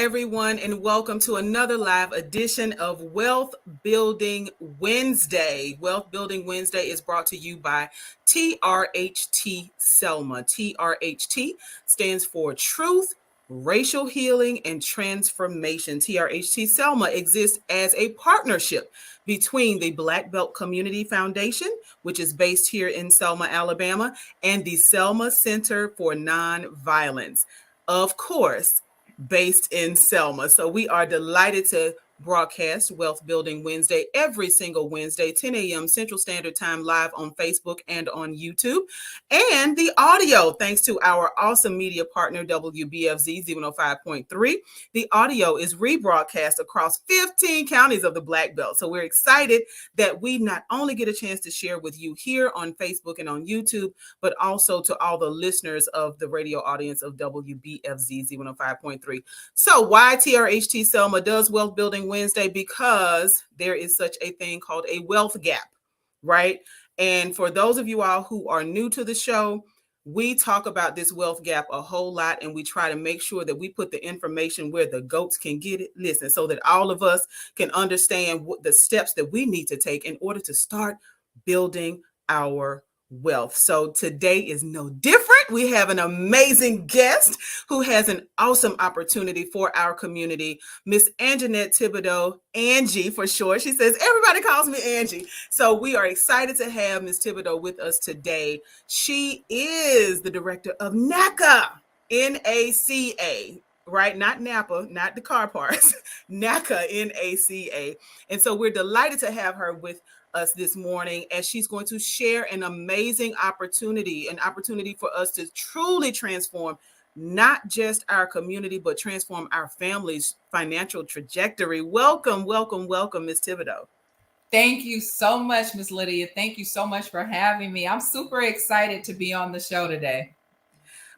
everyone, and welcome to another live edition of Wealth Building Wednesday. Wealth Building Wednesday is brought to you by TRHT Selma. TRHT stands for Truth, Racial Healing, and Transformation. TRHT Selma exists as a partnership between the Black Belt Community Foundation, which is based here in Selma, Alabama, and the Selma Center for Nonviolence, of course, based in Selma. So we are delighted to broadcast Wealth Building Wednesday every single Wednesday, 10 a.m. Central Standard Time, live on Facebook and on YouTube. And the audio, thanks to our awesome media partner, WBFZ 105.3. The audio is rebroadcast across 15 counties of the Black Belt. So we're excited that we not only get a chance to share with you here on Facebook and on YouTube, but also to all the listeners of the radio audience of WBFZ 105.3. So why TRHT Selma does Wealth Building Wednesday? Because there is such a thing called a wealth gap, right? And for those of you all who are new to the show, we talk about this wealth gap a whole lot, and we try to make sure that we put the information where the goats can get it. Listen, so that all of us can understand what the steps that we need to take in order to start building our wealth. So today is no different. We have an amazing guest who has an awesome opportunity for our community, Miss Angie Tibodeau, Angie for short. She says, everybody calls me Angie. So we are excited to have Miss Tibodeau with us today. She is the director of NACA, NACA, right? Not Napa, not the car parts, NACA, NACA. And so we're delighted to have her with us this morning, as she's going to share an amazing opportunity, an opportunity for us to truly transform not just our community, but transform our family's financial trajectory. Welcome, welcome, welcome, Ms. Tibodeau. Thank you so much, Ms. Lydia. Thank you so much for having me. I'm super excited to be on the show today.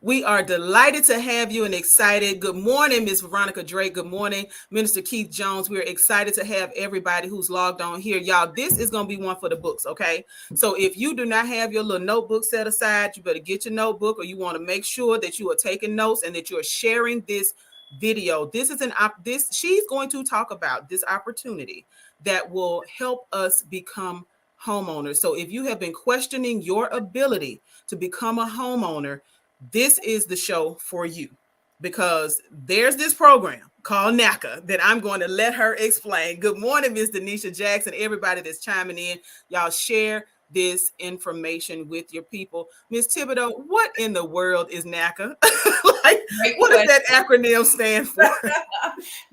We are delighted to have you and excited. Good morning, Ms. Veronica Drake. Good morning, Minister Keith Jones. We're excited to have everybody who's logged on here. Y'all, this is going to be one for the books, okay? So if you do not have your little notebook set aside, you better get your notebook, or you want to make sure that you are taking notes and that you are sharing this video. This is she's going to talk about this opportunity that will help us become homeowners. So if you have been questioning your ability to become a homeowner, this is the show for you, because there's this program called NACA that I'm going to let her explain. Good morning, Ms. Denisha Jackson, everybody that's chiming in. Y'all share this information with your people. Ms. Tibodeau, what in the world is NACA? What does that acronym stand for?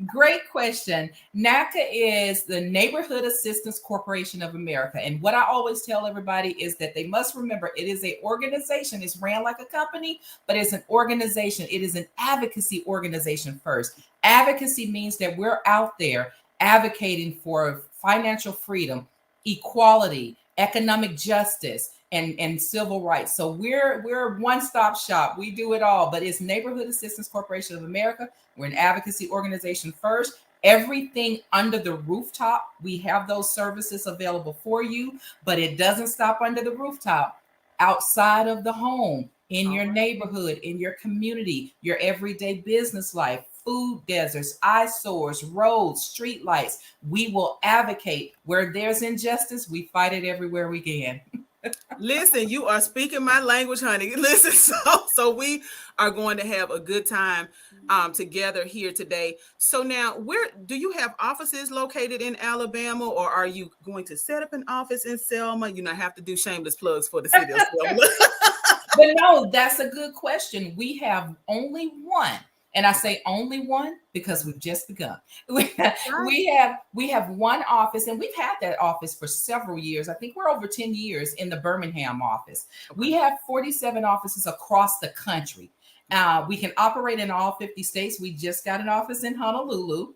Great question. NACA is the Neighborhood Assistance Corporation of America. And what I always tell everybody is that they must remember it is an organization. It's ran like a company, but it's an organization. It is an advocacy organization first. Advocacy means that we're out there advocating for financial freedom, equality, economic justice, and civil rights. So we're a one-stop shop. We do it all, but it's Neighborhood Assistance Corporation of America. We're an advocacy organization first. Everything under the rooftop, we have those services available for you, but it doesn't stop under the rooftop. Outside of the home, in your neighborhood, in your community, your everyday business life, food deserts, eyesores, roads, street lights, we will advocate. Where there's injustice, we fight it everywhere we can. Listen, you are speaking my language, honey. Listen, so we are going to have a good time together here today. So now, where do you have offices located in Alabama, or are you going to set up an office in Selma? You not have to do shameless plugs for the city of Selma. But no, that's a good question. We have only one. And I say only one because we've just begun. We have one office, and we've had that office for several years. I think we're over 10 years in the Birmingham office. Okay. We have 47 offices across the country. We can operate in all 50 states. We just got an office in Honolulu.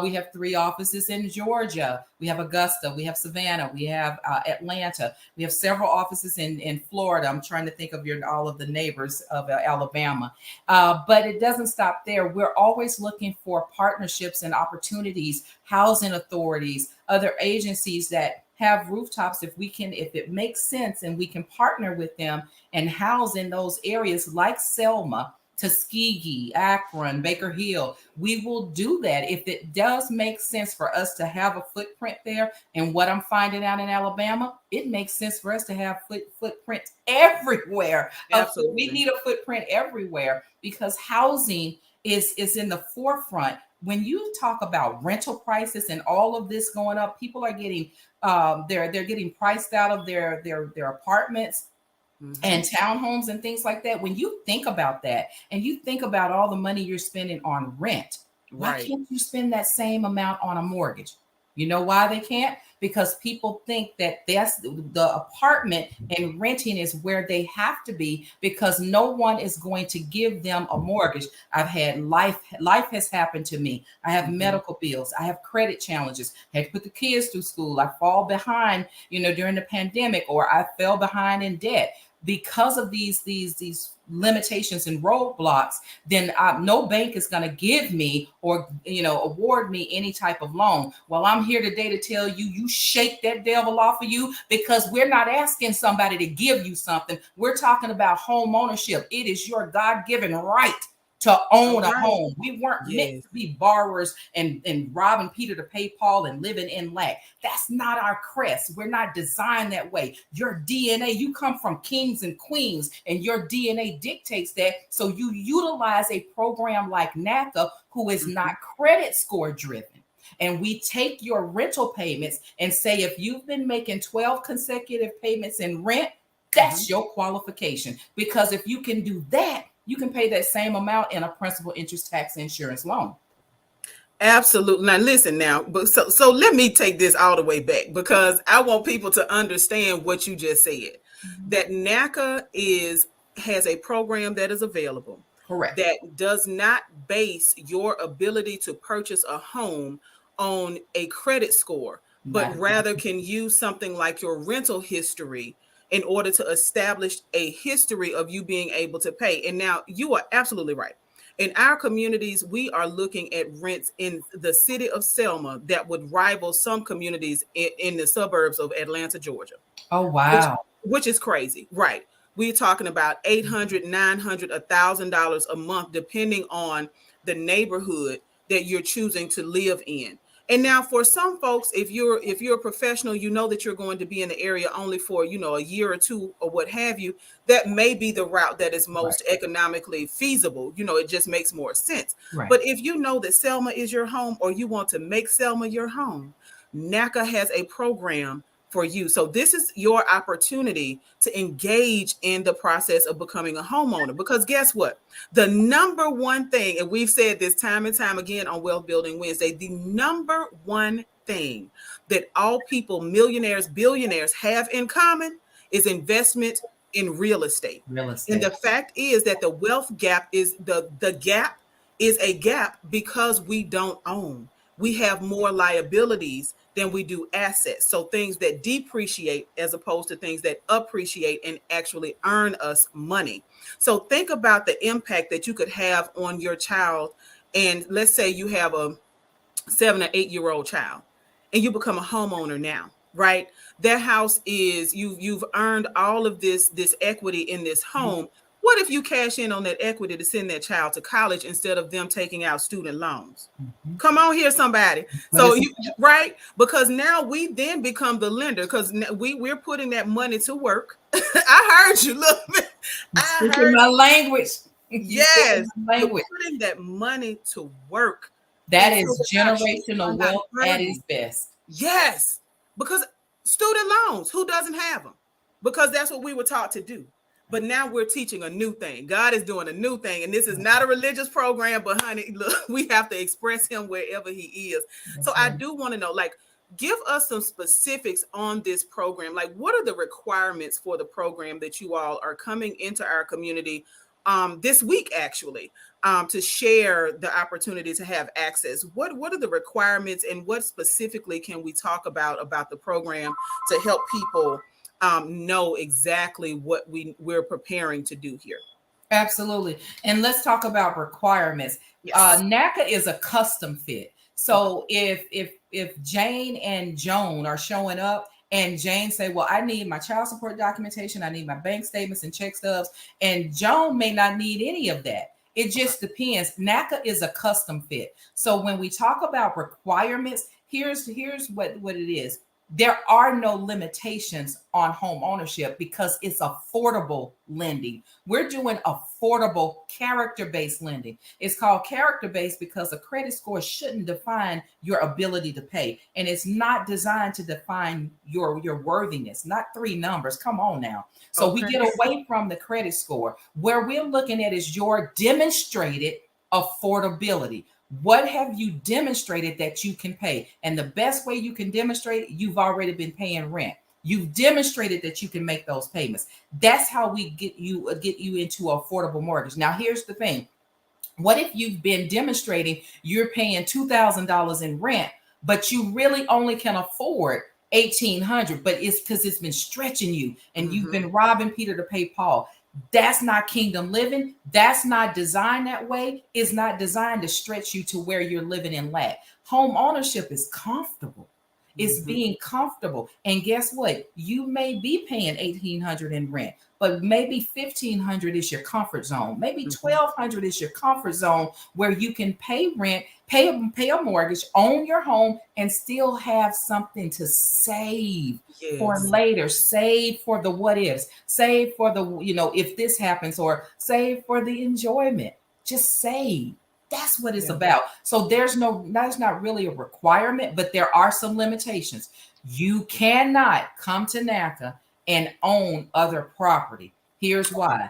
We have 3 offices in Georgia. We have Augusta. We have Savannah. We have Atlanta. We have several offices in Florida. I'm trying to think of all of the neighbors of Alabama. But it doesn't stop there. We're always looking for partnerships and opportunities, housing authorities, other agencies that have rooftops. If it makes sense and we can partner with them and house in those areas like Selma, Tuskegee, Akron, Baker Hill. We will do that if it does make sense for us to have a footprint there. And what I'm finding out in Alabama, it makes sense for us to have footprints everywhere. We Absolutely. need a footprint everywhere because housing is in the forefront. When you talk about rental prices and all of this going up, people are getting they're getting priced out of their apartments and townhomes and things like that. When you think about that and you think about all the money you're spending on rent, why can't you spend that same amount on a mortgage? You know why they can't? Because people think that that's the apartment and renting is where they have to be because no one is going to give them a mortgage. I've had life has happened to me. I have medical bills. I have credit challenges. I had to put the kids through school. I fall behind, during the pandemic, or I fell behind in debt. Because of these limitations and roadblocks, then no bank is going to give me or award me any type of loan. Well, I'm here today to tell you, you shake that devil off of you, because we're not asking somebody to give you something. We're talking about home ownership. It is your God-given right to own a home. We weren't meant to be borrowers and robbing Peter to pay Paul and living in lack. That's not our crest. We're not designed that way. Your DNA, you come from kings and queens, and your DNA dictates that. So you utilize a program like NACA, who is not credit score driven. And we take your rental payments and say, if you've been making 12 consecutive payments in rent, that's your qualification. Because if you can do that, you can pay that same amount in a principal, interest, tax, insurance loan. Absolutely. Now listen but so let me take this all the way back, because I want people to understand what you just said. That NACA has a program that is available. Correct. That does not base your ability to purchase a home on a credit score, but rather can use something like your rental history in order to establish a history of you being able to pay. And now you are absolutely right. In our communities, we are looking at rents in the city of Selma that would rival some communities in the suburbs of Atlanta, Georgia. Oh, wow. Which is crazy, right? We're talking about $800, $900, $1,000 a month, depending on the neighborhood that you're choosing to live in. And now for some folks, if you're a professional, you know that you're going to be in the area only for, a year or two or what have you, that may be the route that is most economically feasible. It just makes more sense. But if you know that Selma is your home, or you want to make Selma your home, NACA has a program for you. So this is your opportunity to engage in the process of becoming a homeowner, because guess what? The number one thing, and we've said this time and time again on Wealth Building Wednesday, the number one thing that all people, millionaires, billionaires, have in common is investment in real estate. And the fact is that the wealth gap is the gap is a gap because we don't own. We have more liabilities than we do assets. So things that depreciate as opposed to things that appreciate and actually earn us money. So think about the impact that you could have on your child. And let's say you have a 7 or 8 year old child and you become a homeowner now, right? Their house is, you've earned all of this equity in this home. What if you cash in on that equity to send that child to college instead of them taking out student loans? Come on here, somebody. So right? Because now we then become the lender, because we're putting that money to work. I heard you. Look, I heard my language. Yes, you're putting that money to work. That is generational wealth at its best. Yes, because student loans, who doesn't have them? Because that's what we were taught to do. But now we're teaching a new thing. God is doing a new thing. And this is not a religious program, but honey, look, we have to express him wherever he is. So I do want to know, give us some specifics on this program. What are the requirements for the program that you all are coming into our community this week, actually, to share the opportunity to have access? What are the requirements, and what specifically can we talk about the program to help people know exactly what we're preparing to do here? Absolutely. And let's talk about requirements. Yes. NACA is a custom fit. So if Jane and Joan are showing up and Jane say, well, I need my child support documentation, I need my bank statements and check stubs, and Joan may not need any of that. It just depends. NACA is a custom fit. So when we talk about requirements, here's what it is. There are no limitations on home ownership because it's affordable lending. We're doing affordable character-based lending. It's called character-based because a credit score shouldn't define your ability to pay. And it's not designed to define your worthiness, not three numbers. Come on now. So we get away from the credit score. Where we're looking at is your demonstrated affordability. What have you demonstrated that you can pay? And the best way you can demonstrate it, you've already been paying rent. You've demonstrated that you can make those payments. That's how we get you into affordable mortgage. Now, here's the thing. What if you've been demonstrating you're paying $2,000 in rent, but you really only can afford $1,800, but it's because it's been stretching you and you've been robbing Peter to pay Paul. That's not kingdom living. That's not designed that way. It's not designed to stretch you to where you're living in lack. Home ownership is comfortable. It's being comfortable. And guess what? You may be paying $1,800 in rent, but maybe $1,500 is your comfort zone. Maybe $1,200 is your comfort zone where you can pay rent, pay a mortgage, own your home, and still have something to save for later. Save for the what ifs. Save for the, if this happens, or save for the enjoyment. Just save. That's what it's about. So that's not really a requirement, but there are some limitations. You cannot come to NACA and own other property. Here's why.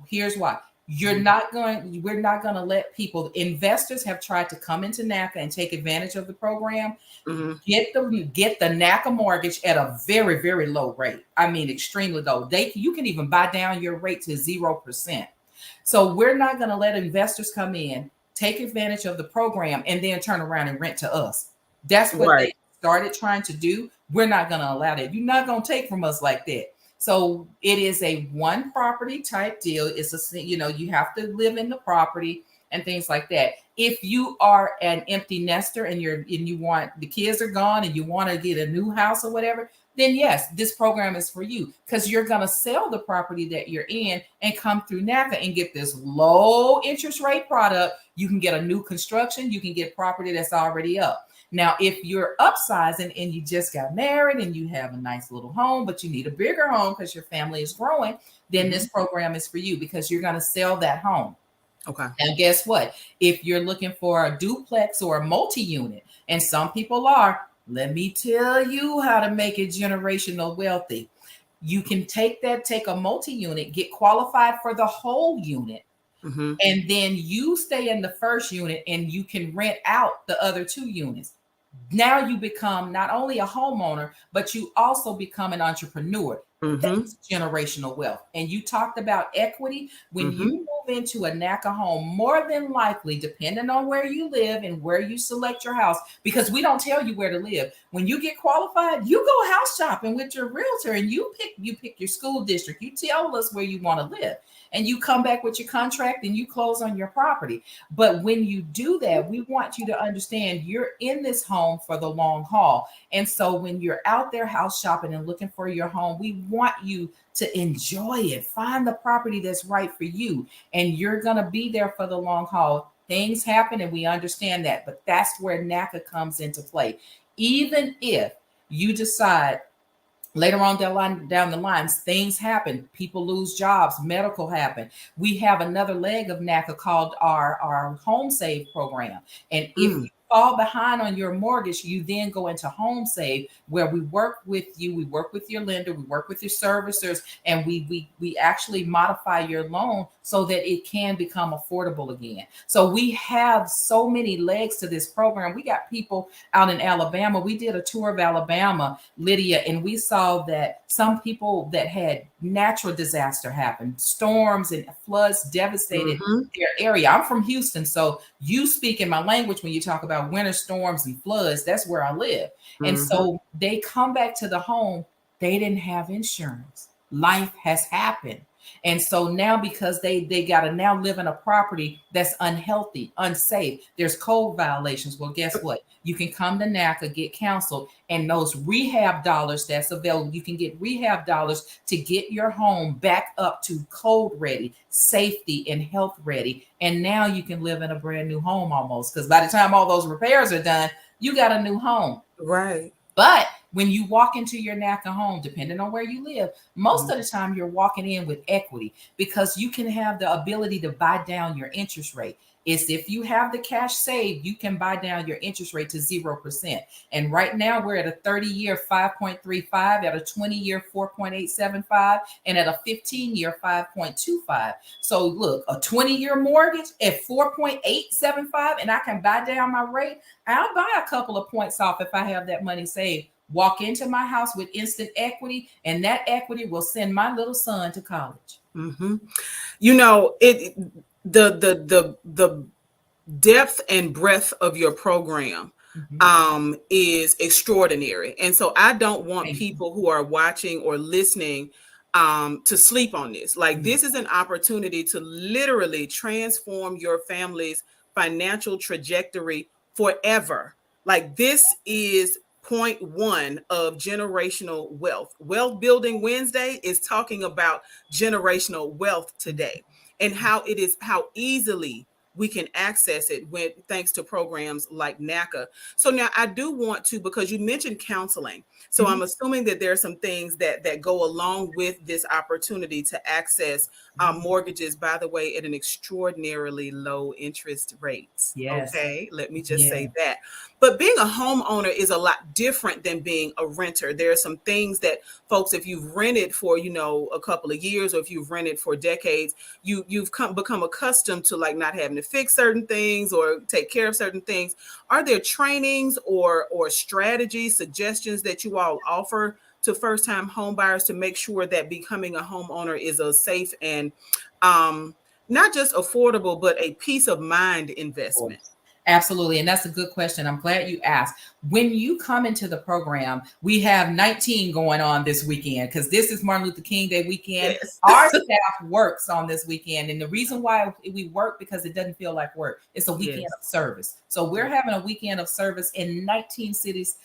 We're not going to let people, investors have tried to come into NACA and take advantage of the program, get the NACA mortgage at a very, very low rate. I mean, extremely low. You can even buy down your rate to 0%. So we're not going to let investors come in, take advantage of the program, and then turn around and rent to us. That's what they started trying to do. We're not going to allow that. You're not going to take from us like that. So it is a one property type deal. It's you have to live in the property and things like that. If you are an empty nester and you want, the kids are gone and you want to get a new house or whatever, then yes, this program is for you, because you're going to sell the property that you're in and come through NACA and get this low interest rate product. You can get a new construction. You can get property that's already up. Now, if you're upsizing and you just got married and you have a nice little home, but you need a bigger home because your family is growing, then this program is for you, because you're going to sell that home. Okay. And guess what? If you're looking for a duplex or a multi-unit, and some people are, let me tell you how to make it generational wealthy. You can take a multi-unit, get qualified for the whole unit, and then you stay in the first unit and you can rent out the other two units. Now you become not only a homeowner, but you also become an entrepreneur. That's generational wealth. And you talked about equity. When you move into a NACA home, more than likely, depending on where you live and where you select your house, because we don't tell you where to live. When you get qualified, you go house shopping with your realtor and you pick your school district. You tell us where you want to live, and you come back with your contract and you close on your property. But when you do that, we want you to understand you're in this home for the long haul. And so when you're out there house shopping and looking for your home, we want you to enjoy it. Find the property that's right for you, and you're going to be there for the long haul. Things happen and we understand that, but that's where NACA comes into play. Even if you decide later on down the line, things happen, people lose jobs, medical happen, we have another leg of NACA called our Home Save program. And if you fall behind on your mortgage, you then go into Home Save, where we work with you, we work with your lender, we work with your servicers, and we actually modify your loan so that it can become affordable again. So we have so many legs to this program. We got people out in Alabama. We did a tour of Alabama, Lydia, and we saw that some people that had natural disaster happen, storms and floods devastated their area. I'm from Houston, so you speak in my language when you talk about winter storms and floods. That's where I live. And so they come back to the home. They didn't have insurance. Life has happened. And so now, because they got to now live in a property that's unhealthy, unsafe, there's code violations. Well, guess what? You can come to NACA, get counseled, and those rehab dollars that's available, you can get rehab dollars to get your home back up to code ready, safety and health ready. And now you can live in a brand new home almost, because by the time all those repairs are done, you got a new home. Right. But when you walk into your NACA home, depending on where you live, most of the time you're walking in with equity, because you can have the ability to buy down your interest rate. It's if you have the cash saved, you can buy down your interest rate to 0%. And right now we're at a 30-year 5.35, at a 20-year 4.875, and at a 15-year 5.25. So look, a 20-year mortgage at 4.875, and I can buy down my rate. I'll buy a couple of points off if I have that money saved. Walk into my house with instant equity, and that equity will send my little son to college. Mm-hmm. You know, the depth and breadth of your program is extraordinary. And so I don't want people who are watching or listening to sleep on this. Like, this is an opportunity to literally transform your family's financial trajectory forever. Like, this is point one of generational wealth. Wealth Building Wednesday is talking about generational wealth today, and how easily we can access it thanks to programs like NACA. So now I do want to, because you mentioned counseling. So I'm assuming that there are some things that go along with this opportunity to access mortgages, by the way, at an extraordinarily low interest rates. Yes. Okay, let me just say that. But being a homeowner is a lot different than being a renter. There are some things that folks, if you've rented for, a couple of years, or if you've rented for decades, you've become accustomed to, like, not having to fix certain things or take care of certain things. Are there trainings or strategies, suggestions that you all offer to first-time home buyers to make sure that becoming a homeowner is a safe and not just affordable, but a peace of mind investment? Absolutely. And that's a good question. I'm glad you asked. When you come into the program, we have 19 going on this weekend, because this is Martin Luther King Day weekend. Yes. Our staff works on this weekend. And the reason why we work, because it doesn't feel like work. It's a weekend of service. So we're having a weekend of service in 19 cities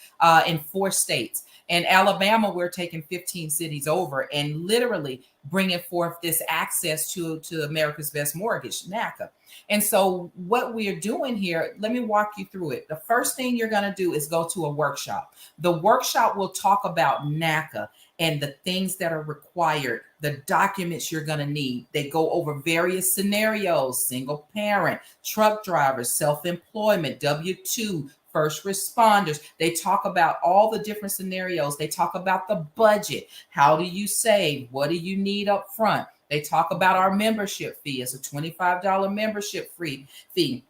in 4 states. In Alabama, we're taking 15 cities over and literally bringing forth this access to America's Best Mortgage, NACA. And so what we are doing here, let me walk you through it. The first thing you're going to do is go to a workshop. The workshop will talk about NACA and the things that are required, the documents you're going to need. They go over various scenarios: single parent, truck drivers, self-employment, W-2, first responders. They talk about all the different scenarios. They talk about the budget. How do you save? What do you need up front? They talk about our membership fee. It's a $25 membership fee.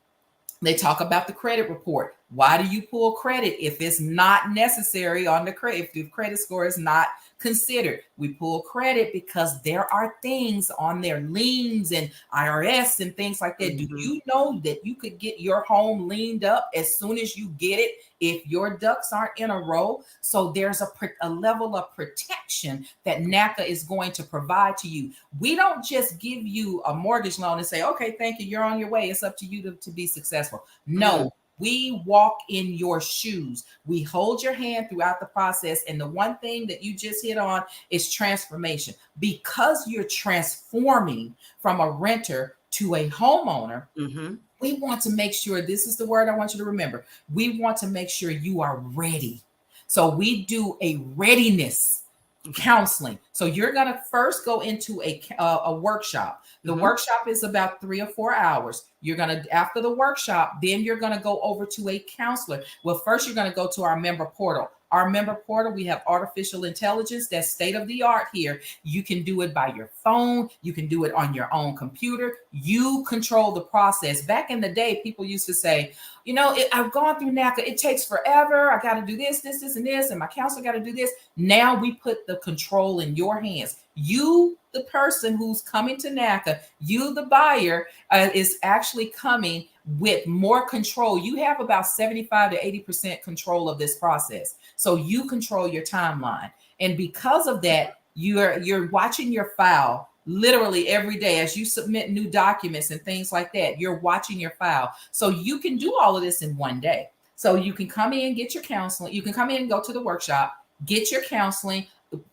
They talk about the credit report. Why do you pull credit if it's not necessary on the credit, if the credit score is not considered? We pull credit because there are things on there, liens and IRS and things like that. Do you know that you could get your home liened up as soon as you get it if your ducks aren't in a row? So there's a level of protection that NACA is going to provide to you. We don't just give you a mortgage loan and say, okay, thank you, you're on your way. It's up to you to be successful. No. We walk in your shoes. We hold your hand throughout the process. And the one thing that you just hit on is transformation. Because you're transforming from a renter to a homeowner, we want to make sure, this is the word I want you to remember, we want to make sure you are ready. So we do a readiness counseling. So you're going to first go into a workshop. The workshop is about 3 or 4 hours. You're going to, after the workshop, then you're going to go over to a counselor. Well, first you're going to go to our member portal. Our member portal, we have artificial intelligence that's state of the art here. You can do it by your phone. You can do it on your own computer. You control the process. Back in the day, people used to say, I've gone through NACA. It takes forever. I got to do this, and this, and my counselor got to do this. Now we put the control in your hands. You, the person who's coming to NACA, you, the buyer, is actually coming with more control. You have about 75 to 80% control of this process. So you control your timeline. And because of that, you're watching your file literally every day as you submit new documents and things like that. You're watching your file. So you can do all of this in one day. So you can come in, get your counseling. You can come in and go to the workshop, get your counseling,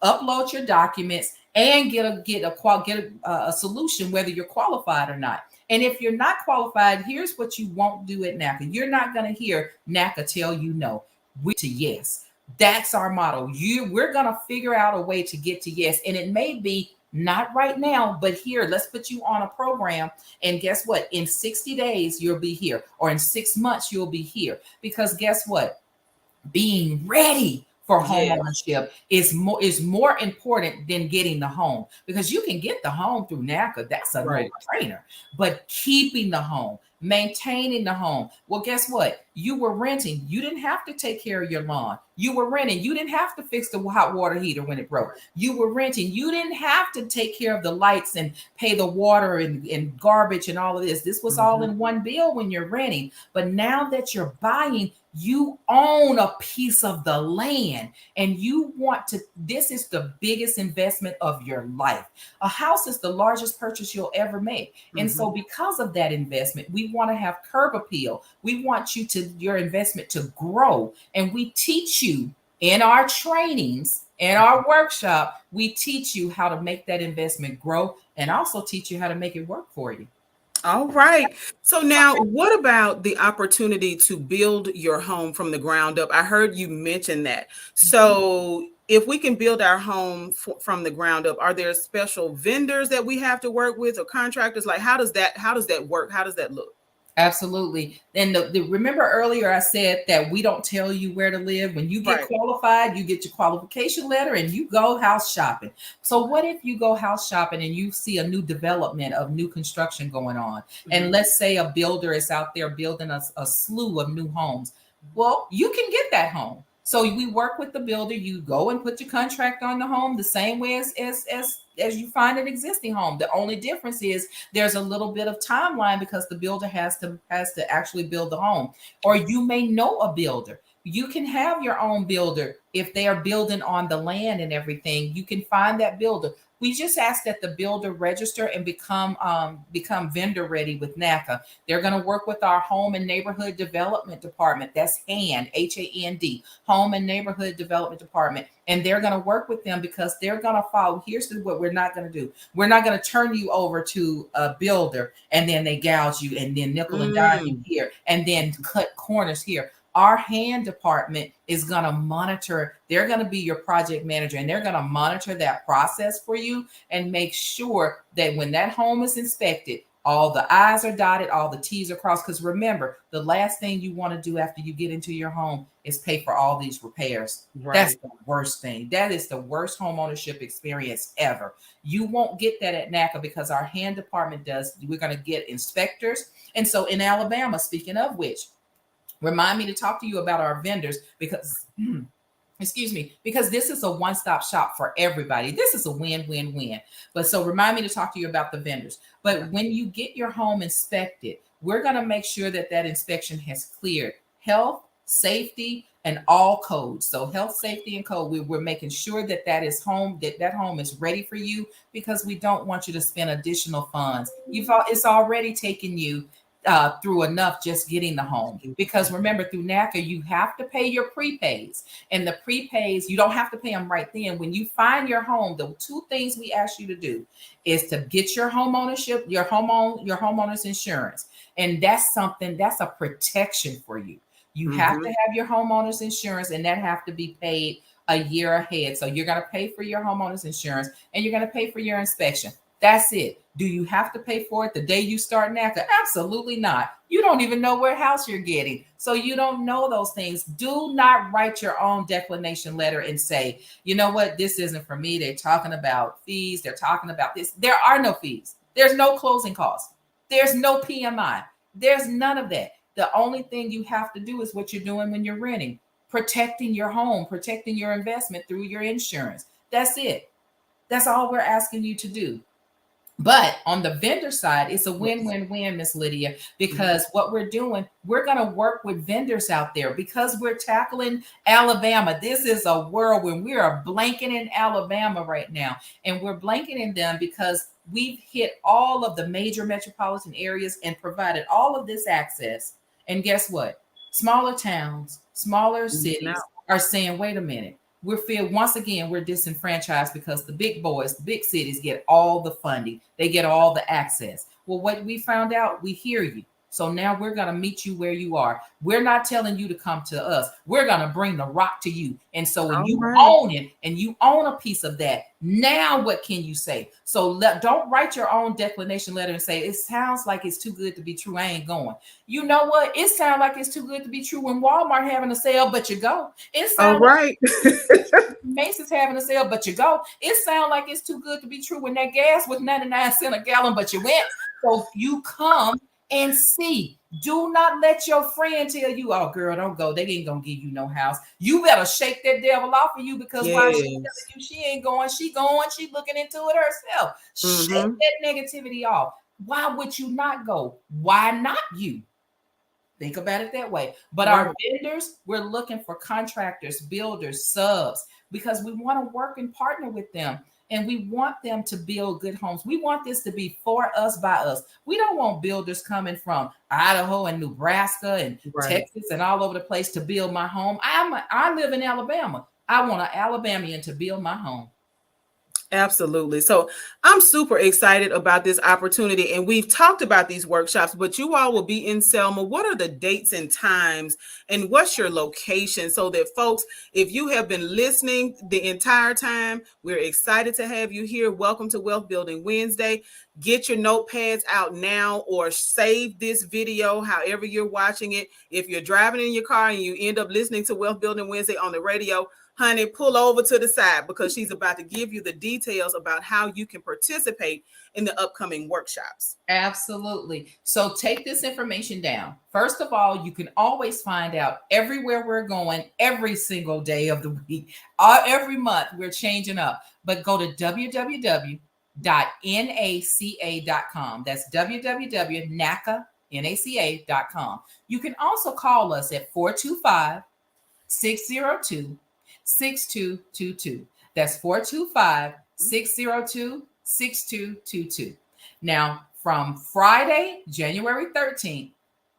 upload your documents, and get a solution whether you're qualified or not. And if you're not qualified, here's what you won't do at NACA. You're not going to hear NACA tell you no. We to yes. That's our motto. We're going to figure out a way to get to yes. And it may be not right now, but here, let's put you on a program. And guess what? In 60 days, you'll be here. Or in 6 months, you'll be here. Because guess what? Being ready for home ownership is more important than getting the home, because you can get the home through NACA. That's a no-brainer. But keeping the home, maintaining the home. Well, guess what? You were renting. You didn't have to take care of your lawn. You were renting. You didn't have to fix the hot water heater when it broke. You were renting. You didn't have to take care of the lights and pay the water and garbage and all of this. This was all in one bill when you're renting. But now that you're buying, you own a piece of the land, and you want to, this is the biggest investment of your life. A house is the largest purchase you'll ever make. And so because of that investment, we want to have curb appeal. We want your investment to grow. And we teach you in our trainings, in our workshop, we teach you how to make that investment grow, and also teach you how to make it work for you. All right. So now, what about the opportunity to build your home from the ground up? I heard you mention that. So if we can build our home from the ground up, are there special vendors that we have to work with, or contractors? Like, how does that work? How does that look? Absolutely. And remember earlier I said that we don't tell you where to live. When you get qualified, you get your qualification letter and you go house shopping. So what if you go house shopping and you see a new development of new construction going on? And let's say a builder is out there building a slew of new homes. Well, you can get that home. So we work with the builder. You go and put your contract on the home the same way as you find an existing home. The only difference is there's a little bit of timeline because the builder has to actually build the home. Or you may know a builder. You can have your own builder if they are building on the land and everything. You can find that builder. We just ask that the builder register and become vendor ready with NACA. They're going to work with our Home and Neighborhood Development Department. That's HAND, HAND, Home and Neighborhood Development Department. And they're going to work with them because they're going to follow. Here's what we're not going to do. We're not going to turn you over to a builder and then they gouge you and then nickel and dime you here and then cut corners here. Our HAND department is going to monitor. They're going to be your project manager, and they're going to monitor that process for you and make sure that when that home is inspected, all the I's are dotted, all the T's are crossed. Because remember, the last thing you want to do after you get into your home is pay for all these repairs. That's the worst thing. That is the worst home ownership experience ever. You won't get that at NACA because our HAND department does. We're going to get inspectors. And so in Alabama, speaking of which, remind me to talk to you about our vendors because, because this is a one-stop shop for everybody. This is a win-win-win. But so remind me to talk to you about the vendors. But when you get your home inspected, we're going to make sure that that inspection has cleared health, safety, and all codes. So health, safety, and code. We're making sure that that home is ready for you because we don't want you to spend additional funds. It's already taken you through enough just getting the home. Because remember, through NACA, you have to pay your prepays. And the prepays, you don't have to pay them right then. When you find your home, the two things we ask you to do is to get your home ownership, your homeowner's insurance. And that's a protection for you. You have to have your homeowner's insurance, and that have to be paid a year ahead. So you're going to pay for your homeowner's insurance and you're going to pay for your inspection. That's it. Do you have to pay for it the day you start NACA? Absolutely not. You don't even know what house you're getting. So you don't know those things. Do not write your own declination letter and say, you know what, this isn't for me. They're talking about fees. They're talking about this. There are no fees. There's no closing costs. There's no PMI. There's none of that. The only thing you have to do is what you're doing when you're renting, protecting your home, protecting your investment through your insurance. That's it. That's all we're asking you to do. But on the vendor side, it's a win-win-win, Miss Lydia, because what we're doing, we're going to work with vendors out there because we're tackling Alabama. This is a whirlwind. We are blanketing Alabama right now, and we're blanketing them because we've hit all of the major metropolitan areas and provided all of this access. And guess what? Smaller towns, smaller cities are saying, wait a minute, once again, we're disenfranchised because the big boys, the big cities get all the funding. They get all the access. Well, what we found out, we hear you. So now we're going to meet you where you are. We're not telling you to come to us. We're going to bring the rock to you. And so when you own it and you own a piece of that, now what can you say? So don't write your own declination letter and say, it sounds like it's too good to be true. I ain't going. You know what? It sounds like it's too good to be true when Walmart having a sale, but you go. It sounds like Macy's having a sale, but you go. It sounds like it's too good to be true when that gas was 99 cents a gallon, but you went. So you come and see. Do not let your friend tell you, oh, girl, don't go. They ain't going to give you no house. You better shake that devil off of you because why she telling you she ain't going, she looking into it herself. Shake that negativity off. Why would you not go? Why not you? Think about it that way. But our vendors, we're looking for contractors, builders, subs, because we want to work and partner with them. And we want them to build good homes. We want this to be for us, by us. We don't want builders coming from Idaho and Nebraska and Texas and all over the place to build my home. I live in Alabama. I want an Alabamian to build my home. Absolutely. So I'm super excited about this opportunity. And we've talked about these workshops, but you all will be in Selma. What are the dates and times and what's your location so that folks, if you have been listening the entire time, we're excited to have you here. Welcome to Wealth Building Wednesday. Get your notepads out now or save this video however you're watching it. If you're driving in your car and you end up listening to Wealth Building Wednesday on the radio, honey, pull over to the side because she's about to give you the details about how you can participate in the upcoming workshops. Absolutely. So take this information down. First of all, you can always find out everywhere we're going every single day of the week. Every month we're changing up. But go to www.naca.com. That's www.naca.com. You can also call us at 425-602-6222. That's 425-602-6222. Now, from Friday, January 13th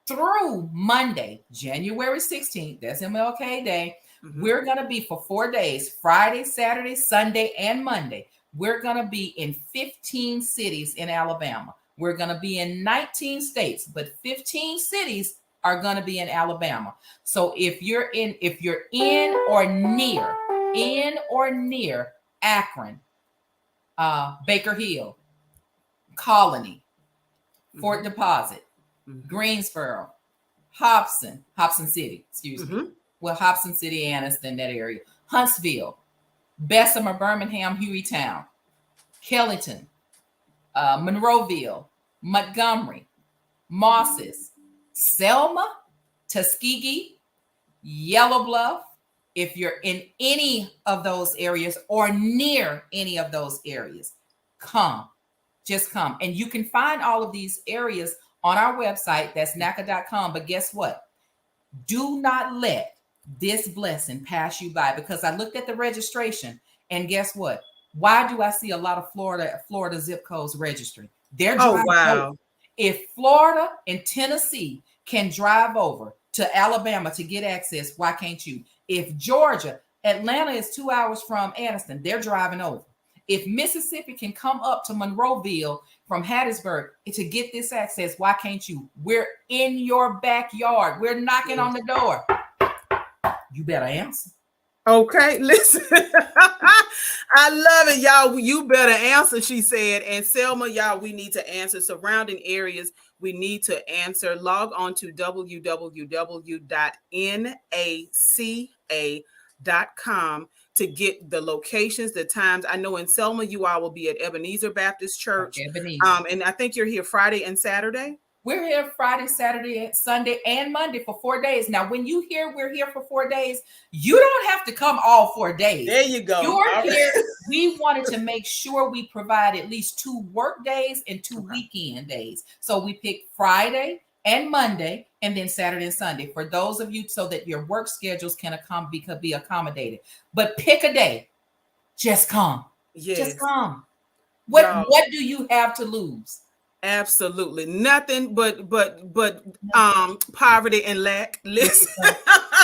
through Monday, January 16th, that's MLK Day, we're going to be for 4 days, Friday, Saturday, Sunday, and Monday. We're going to be in 15 cities in Alabama. We're going to be in 19 states, but 15 cities are going to be in Alabama. So if you're in or near Akron, Baker Hill, Colony, Fort Deposit, Greensboro, Hobson City, well, Hobson City, Anniston, that area, Huntsville, Bessemer, Birmingham, Hueytown, Kellington, Monroeville, Montgomery, Mosses, Selma, Tuskegee, Yellow Bluff. If you're in any of those areas or near any of those areas, just come. And you can find all of these areas on our website. That's NACA.com. But guess what? Do not let this blessing pass you by, because I looked at the registration and guess what? Why do I see a lot of Florida zip codes registering? They're driving over. If Florida and Tennessee can drive over to Alabama to get access, why can't you? If Georgia, Atlanta is 2 hours from Anniston, they're driving over. If Mississippi can come up to Monroeville from Hattiesburg to get this access, why can't you? We're in your backyard. We're knocking on the door. You better answer. Okay, listen. I love it, y'all. You better answer, she said. And Selma, y'all, we need to answer. Surrounding areas, we need to answer. Log on to www.naca.com to get the locations, the times. I know in Selma, you all will be at Ebenezer Baptist Church. And I think you're here Friday and Saturday. We're here Friday, Saturday, Sunday, and Monday for 4 days. Now, when you hear we're here for 4 days, you don't have to come all 4 days. There you go. You're here. We wanted to make sure we provide at least 2 work days and 2 weekend days. So we picked Friday and Monday, and then Saturday and Sunday for those of you so that your work schedules can be accommodated. But pick a day. Just come. Yes. Just come. Y'all, What do you have to lose? absolutely nothing but poverty and lack. Listen.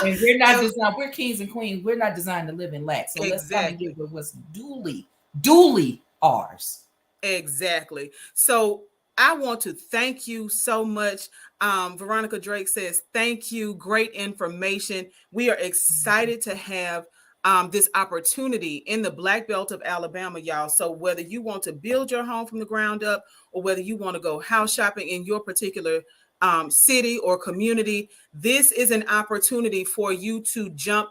And we're not And designed, we're kings and queens. We're not designed to live in lack. So let's come and exactly. get with what's duly ours. Exactly. So I want to thank you so much. Veronica Drake says, thank you. Great information. We are excited to have this opportunity in the Black Belt of Alabama, y'all. So whether you want to build your home from the ground up or whether you want to go house shopping in your particular city or community, this is an opportunity for you to jump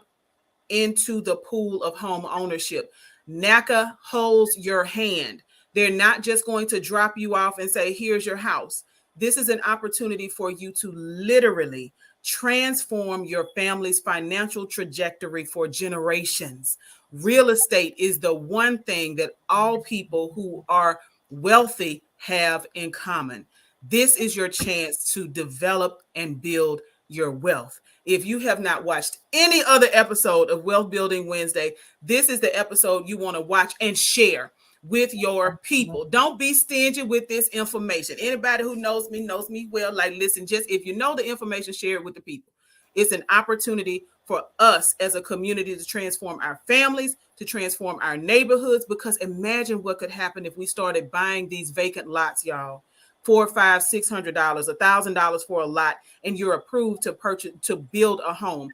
into the pool of home ownership. NACA holds your hand. They're not just going to drop you off and say, here's your house. This is an opportunity for you to literally transform your family's financial trajectory for generations. Real estate is the one thing that all people who are wealthy have in common. This is your chance to develop and build your wealth. If you have not watched any other episode of Wealth Building Wednesday, this is the episode you want to watch and share with your people. Don't be stingy with this information. Anybody who knows me well. Like, listen, just if you know the information, share it with the people. It's an opportunity for us as a community to transform our families, to transform our neighborhoods, because imagine what could happen if we started buying these vacant lots, y'all. $400, $500, $600, $1,000 for a lot, and you're approved to purchase, to build a home.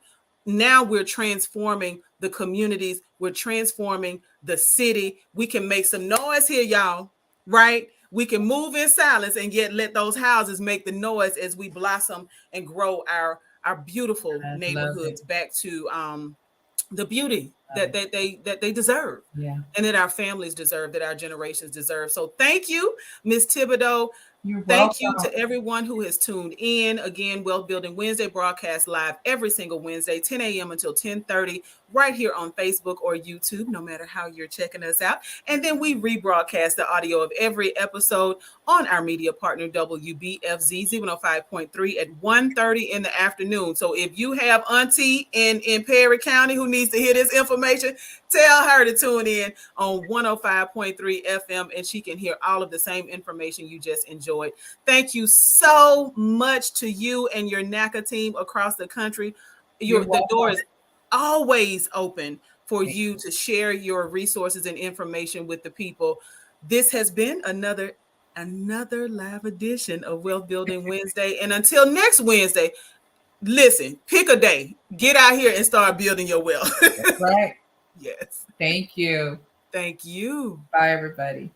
Now we're transforming the communities. We're transforming the city. We can make some noise here, y'all, right? We can move in silence and yet let those houses make the noise as we blossom and grow our beautiful neighborhoods back to the beauty that they deserve, and that our families deserve, that our generations deserve. So thank you, Ms. Tibodeau. You're Thank you welcome. to everyone who has tuned in. Again, Wealth Building Wednesday broadcast live every single Wednesday, 10 a.m. until 10:30, right here on Facebook or YouTube, no matter how you're checking us out. And then we rebroadcast the audio of every episode on our media partner, WBFZ 105.3 at 1:30 in the afternoon. So if you have auntie in Perry County who needs to hear this information, tell her to tune in on 105.3 FM and she can hear all of the same information you just enjoyed. Thank you so much to you and your NACA team across the country. The door is always open for you to share your resources and information with the people. This has been another live edition of Wealth Building Wednesday. And until next Wednesday, listen, pick a day, get out here and start building your wealth. Right. Yes. Thank you. Thank you. Bye, everybody.